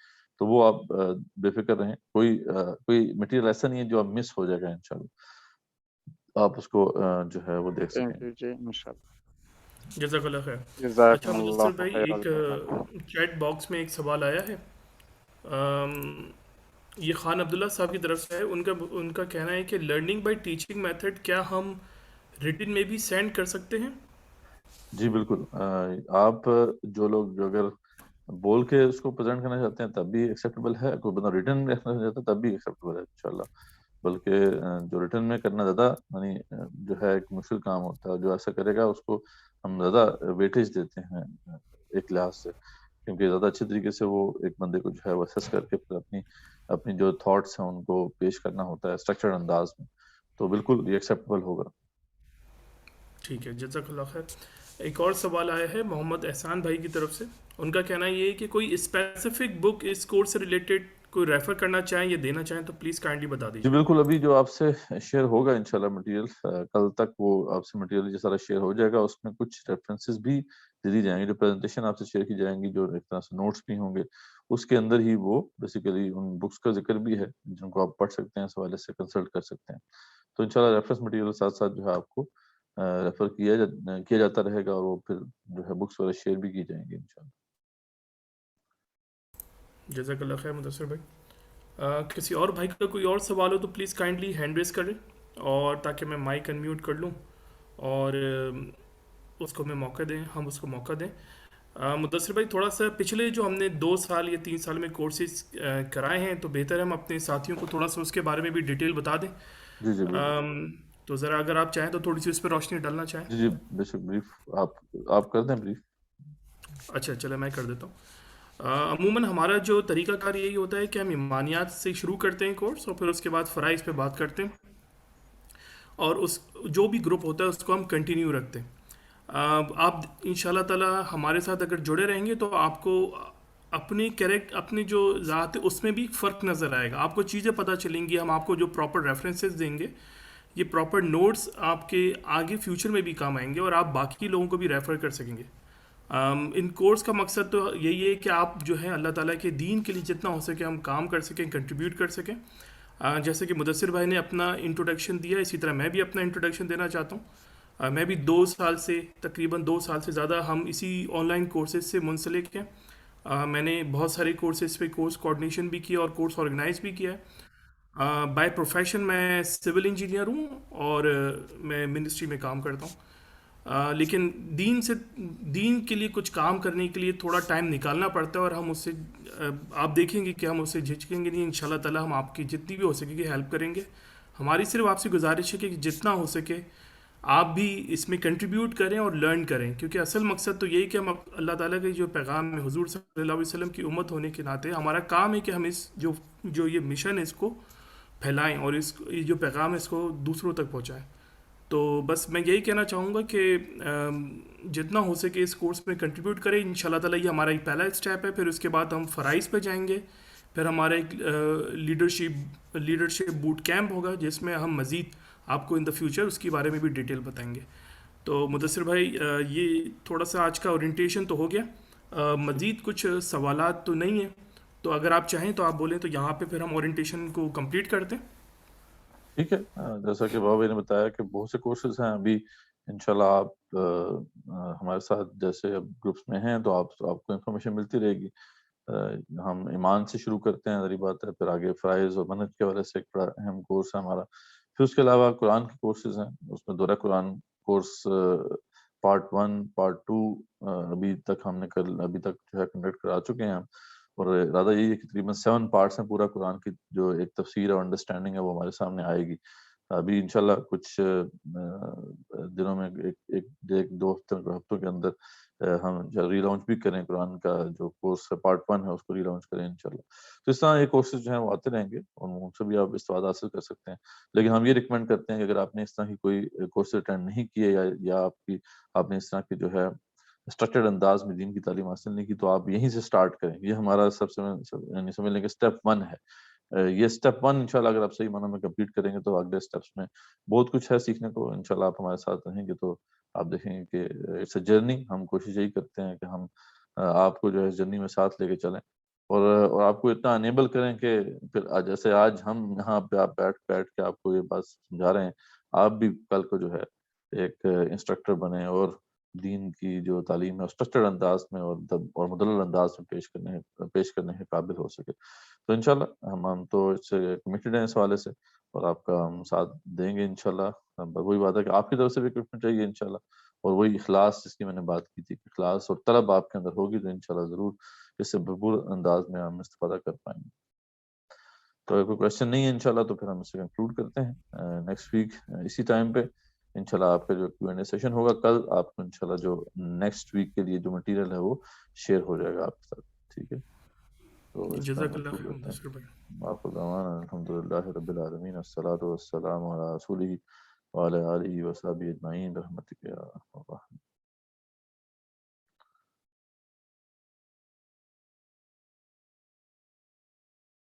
تو وہ آپ بے فکر رہیں، کوئی مٹیریل ایسا نہیں ہے جو اب مس ہو جائے گا. انشاءاللہ آپ اس کو جو ہے وہ دیکھ سکیں تھینک گے. یو جی. انشاءاللہ جزاک اللہ خیر. اچھا جزاکم مدثر اللہ بھائی، خیر ایک الجزاء. چیٹ باکس میں ایک سوال آیا ہے یہ خان عبداللہ صاحب کی طرف سے ہے. ان کا کہنا ہے کہ لرننگ بائی ٹیچنگ میتھڈ کیا ہم ریٹن میں بھی سینڈ کر سکتے ہیں؟ جی بالکل. آپ جو لوگ جو اگر بول کے اس کو پریزنٹ کرنا چاہتے ہیں تب بھی ایکسیپٹیبل ہے, کوئی بندہ ریٹن میں رکھنا چاہتا ہے تب بھی ایکسیپٹیبل ہے انشاءاللہ. بلکہ جو ریٹن میں کرنا زیادہ یعنی جو ہے ایک مشکل کام ہوتا ہے. جو ایسا کرے گا اس کو ہم زیادہ ویٹیج دیتے ہیں ایک لحاظ سے, کیونکہ زیادہ اچھے طریقے سے وہ ایک بندے کو جو ہے وہ اسیس کر کے پھر اپنی جو تھاٹس ہیں ان کو پیش کرنا ہوتا ہے اسٹرکچرڈ انداز میں. تو بالکل یہ ایکسیپٹیبل ہوگا. ٹھیک ہے, جزاک اللہ خیر. ایک اور سوال آیا ہے محمد احسان بھائی کی طرف سے. ان کا کہنا یہ ہے کہ کوئی اسپیسیفک بک اس کورس سے ریلیٹڈ کوئی ریفر کرنا چاہیں یا دینا چاہیں تو پلیز کائنڈلی بتا جی دیجیے. بالکل, ابھی جو آپ سے شیئر ہوگا انشاءاللہ مٹیریل, کل تک وہ آپ سے مٹیریل جو سارا شیئر ہو جائے گا. اس میں کچھ ریفرنسز بھی دے دی جائیں گے, جو پریزنٹیشن آپ سے شیئر کی جائیں گی, جو ایک طرح سے نوٹس بھی ہوں گے, اس کے اندر ہی وہ بیسیکلی ان بکس کا ذکر بھی ہے جن کو آپ پڑھ سکتے ہیں, اس حوالے سے کنسلٹ کر سکتے ہیں. تو انشاءاللہ ریفرنس مٹیریل ساتھ ساتھ جو ہے آپ کو ریفر کیا جاتا رہے گا, اور وہ پھر جو ہے بکس وغیرہ شیئر بھی کی جائیں گی انشاءاللہ. جزاک اللہ خیر مدثر بھائی. کسی اور بھائی کا کوئی اور سوال ہو تو پلیز کائنڈلی ہینڈ ریز کریں, اور تاکہ میں مائک انمیوٹ کر لوں اور اس کو ہم اس کو موقع دیں. مدثر بھائی, تھوڑا سا پچھلے جو ہم نے 2 سال یا 3 سال میں کورسز کرائے ہیں, تو بہتر ہے ہم اپنے ساتھیوں کو تھوڑا سا اس کے بارے میں بھی ڈیٹیل بتا دیں. جی جی بالکل. تو ذرا اگر آپ چاہیں تو تھوڑی سی اس پہ روشنی ڈالنا چاہیں. جی جی بے شک, بریف آپ کر دیں بریف. اچھا چلے میں کر دیتا ہوں. عموماً ہمارا جو طریقہ کار یہی ہوتا ہے کہ ہم ایمانیات سے شروع کرتے ہیں کورس, اور پھر اس کے بعد فرائض پہ بات کرتے ہیں, اور اس جو بھی گروپ ہوتا ہے اس کو ہم کنٹینیو رکھتے ہیں. آپ ان شاء اللہ تعالی ہمارے ساتھ اگر جڑے رہیں گے تو آپ کو اپنی جو ذات ہے اس میں بھی فرق نظر آئے گا. آپ کو چیزیں پتہ چلیں گی, ہم آپ کو جو پراپر ریفرنسز دیں گے, یہ پراپر نوٹس آپ کے آگے فیوچر میں بھی کام آئیں گے, اور آپ باقی لوگوں کو بھی ریفر کر سکیں گے. ان کورس کا مقصد تو یہی ہے کہ آپ جو ہے اللہ تعالیٰ کے دین کے لیے جتنا ہو سکے ہم کام کر سکیں, کنٹریبیوٹ کر سکیں. جیسے کہ مدثر بھائی نے اپنا انٹروڈکشن دیا, اسی طرح میں بھی اپنا انٹروڈکشن دینا چاہتا ہوں. میں بھی 2 سال سے تقریباً 2 سال سے زیادہ ہم اسی آن لائن کورسز سے منسلک ہیں. میں نے بہت سارے کورسز پہ کورس کوآرڈینیشن بھی کیا اور کورس آرگنائز بھی کیا ہے. بائی پروفیشن میں سول انجینئر ہوں اور میں منسٹری میں کام کرتا ہوں. لیکن دین کے لیے کچھ کام کرنے کے لیے تھوڑا ٹائم نکالنا پڑتا ہے, اور ہم اس سے آپ دیکھیں گے کہ ہم اس سے جھجکیں گے نہیں. ان شاء اللہ تعالیٰ ہم آپ کی جتنی بھی ہو سکے گی ہیلپ کریں گے. ہماری صرف آپ سے گزارش ہے کہ جتنا ہو سکے آپ بھی اس میں کنٹریبیوٹ کریں اور لرن کریں, کیونکہ اصل مقصد تو یہی کہ ہم اللہ تعالیٰ کے جو پیغام میں حضور صلی اللہ علیہ وسلم کی امت ہونے کے ناطے ہمارا کام ہے کہ ہم اس جو یہ مشن ہے اس کو پھیلائیں, اور یہ جو پیغام ہے اس کو دوسروں تک پہنچائیں. تو بس میں یہی کہنا چاہوں گا کہ جتنا ہو سکے اس کورس میں کنٹریبیوٹ کریں. ان شاء اللہ تعالیٰ یہ ہمارا ایک پہلا اسٹیپ ہے. پھر اس کے بعد ہم فرائض پہ جائیں گے, پھر ہمارا ایک لیڈرشپ بوٹ کیمپ ہوگا جس میں ہم مزید آپ کو ان دا فیوچر اس کے بارے میں بھی ڈیٹیل بتائیں گے. تو مدثر بھائی, یہ تھوڑا سا آج کا اورینٹیشن تو ہو گیا, مزید کچھ سوالات تو نہیں ہیں, تو اگر آپ چاہیں تو آپ بولیں تو یہاں پہ پھر ہم اورینٹیشن کو کمپلیٹ کرتے ہیں. ٹھیک ہے, جیسا کہ بابا نے بتایا کہ بہت سے کورسز ہیں ابھی. انشاءاللہ آپ ہمارے ساتھ جیسے اب گروپس میں ہیں تو آپ کو انفارمیشن ملتی رہے گی. ہم ایمان سے شروع کرتے ہیں, ذری بات ہے, پھر آگے فرائض اور منہج کے وجہ سے ایک بڑا اہم کورس ہے ہمارا. پھر اس کے علاوہ قرآن کے کورسز ہیں, اس میں دورہ قرآن کورس پارٹ 1 پارٹ 2 ابھی تک جو ہے کنڈکٹ کرا چکے ہیں ہم. اور ارادہ یہی ہے کہ تقریباً 7 پارٹس ہیں پورا قرآن کی, جو ایک تفسیر اور انڈرسٹینڈنگ ہے وہ ہمارے سامنے آئے گی. ابھی انشاءاللہ کچھ دنوں میں ایک دو ہفتوں کے اندر ہم ری لانچ بھی کریں قرآن کا جو کورس پارٹ 1 ہے اس کو ری لانچ کریں انشاءاللہ. تو اس طرح یہ کورسز جو ہیں وہ آتے رہیں گے اور ان سے بھی آپ استفادہ حاصل کر سکتے ہیں. لیکن ہم یہ ریکمینڈ کرتے ہیں کہ اگر آپ نے اس طرح کی کوئی کورس اٹینڈ نہیں کیے یا آپ نے اس طرح کی جو ہے اسٹرکچرڈ انداز میں دین کی تعلیم حاصل نہیں کی, تو آپ یہیں سے سٹارٹ کریں. یہ ہمارا سب سے یعنی سمجھ لیں کہ اسٹیپ 1 ہے. یہ اسٹیپ 1 انشاءاللہ اگر آپ صحیح معنوں میں کمپلیٹ کریں گے تو اگلے اسٹیپس میں بہت کچھ ہے سیکھنے کو. انشاءاللہ آپ ہمارے ساتھ رہیں گے تو آپ دیکھیں گے کہ اٹس اے جرنی. ہم کوشش یہی کرتے ہیں کہ ہم آپ کو جو ہے جرنی میں ساتھ لے کے چلیں, اور آپ کو اتنا انیبل کریں کہ پھر جیسے آج ہم یہاں پہ آپ بیٹھ کے آپ کو یہ بات سمجھا رہے ہیں, آپ بھی کل کو جو ہے ایک انسٹرکٹر بنیں اور دین کی جو تعلیم ہے اسٹرکچرڈ انداز میں اور مدلل انداز میں پیش کرنے کے قابل ہو سکے. تو انشاءاللہ ہم تو اس سے کمیٹڈ ہیں اس حوالے سے، اور آپ کا ہم ساتھ دیں گے انشاءاللہ. وہی بات ہے کہ آپ کی طرف سے بھی کمٹمنٹ چاہیے انشاءاللہ، اور وہی اخلاص جس کی میں نے بات کی تھی، اخلاص اور طلب آپ کے اندر ہوگی تو انشاءاللہ ضرور اس سے بھرپور انداز میں ہم استفادہ کر پائیں گے. تو اگر کوئی کویشچن نہیں ہے انشاءاللہ تو پھر ہم اسے کنکلوڈ کرتے ہیں. نیکسٹ ویک اسی ٹائم پہ انشاءاللہ آپ کا جو Q&A سیشن ہوگا کل، آپ کو انشاءاللہ جو نیکسٹ ویک کے لیے جو مٹیریل ہے وہ شیئر ہو جائے گا آپ کے ساتھ. ٹھیک ہے، تو اس پہ ہم جزاک اللہ کنکلوڈ خیر کرتے ہیں. مدثر بھائی. آخر دعوانا الحمدللہ رب العالمین، الصلاۃ والسلام علی رسولہ وعلی آلہ وصحبہ اجمعین برحمتک یا ارحم الراحمین.